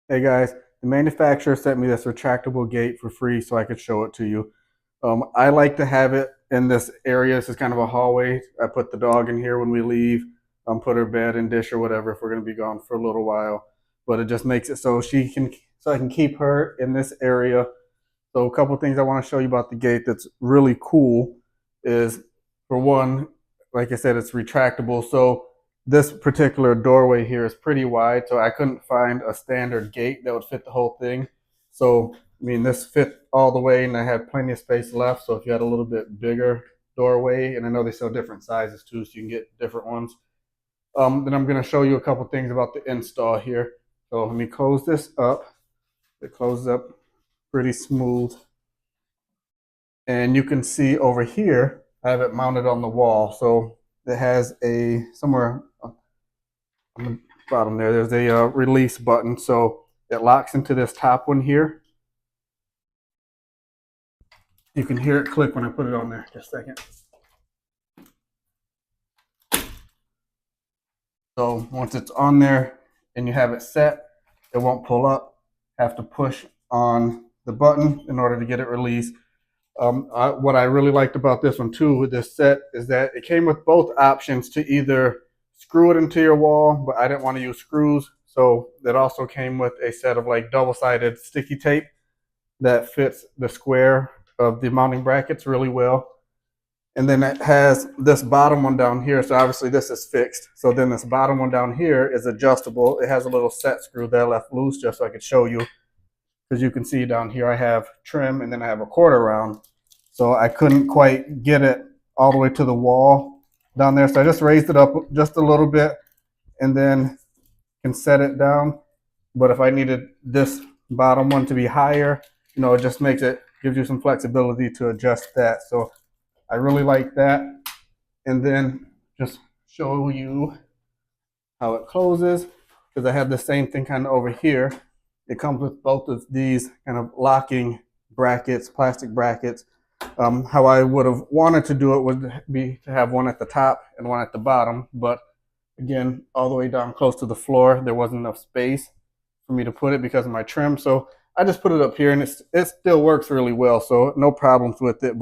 Hey guys, the manufacturer sent me this retractable gate for free so I could show it to you. I like to have it in this area. This is kind of a hallway. I put the dog in here when we leave, put her bed and dish or whatever if we're going to be gone for a little while. But it just makes it so I can keep her in this area. So a couple things I want to show you about the gate that's really cool is, for one, like I said, it's retractable. So this particular doorway here is pretty wide, so I couldn't find a standard gate that would fit the whole thing. So I mean, this fit all the way, and I had plenty of space left. So if you had a little bit bigger doorway, and I know they sell different sizes too, so you can get different ones. Then I'm going to show you a couple things about the install here. So let me close this up. It closes up pretty smooth. And you can see over here, I have it mounted on the wall. So it has a, somewhere on the bottom there, there's a release button. So it locks into this top one here. You can hear it click when I put it on there. Just a second. So once it's on there and you have it set, it won't pull up. Have to push on the button in order to get it released. What I really liked about this one too with this set is that it came with both options to either screw it into your wall, but I didn't want to use screws. So it also came with a set of like double-sided sticky tape that fits the square of the mounting brackets really well. And then it has this bottom one down here. So obviously this is fixed. So then this bottom one down here is adjustable. It has a little set screw that I left loose just so I could show you. Because you can see down here I have trim and then I have a quarter round. So I couldn't quite get it all the way to the wall down there. So I just raised it up just a little bit and then can set it down. But if I needed this bottom one to be higher, it just gives you some flexibility to adjust that. So I really like that. And then just show you how it closes, because I have the same thing kind of over here. It comes with both of these kind of locking brackets, plastic brackets. How I would have wanted to do it would be to have one at the top and one at the bottom, but again, all the way down close to the floor, there wasn't enough space for me to put it because of my trim. So I just put it up here, and it still works really well. So no problems with it.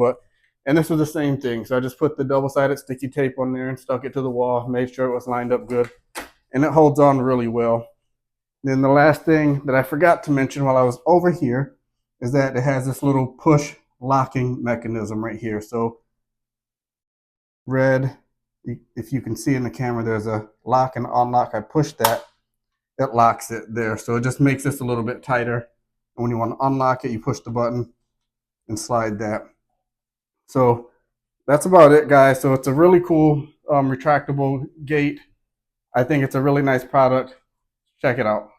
And this was the same thing. So I just put the double-sided sticky tape on there and stuck it to the wall, made sure it was lined up good, and it holds on really well. Then the last thing that I forgot to mention while I was over here is that it has this little push locking mechanism right here. So red, if you can see in the camera, there's a lock and unlock. I push that, it locks it there. So it just makes this a little bit tighter. And when you want to unlock it, you push the button and slide that. So that's about it, guys. So it's a really cool retractable gate. I think it's a really nice product. Check it out.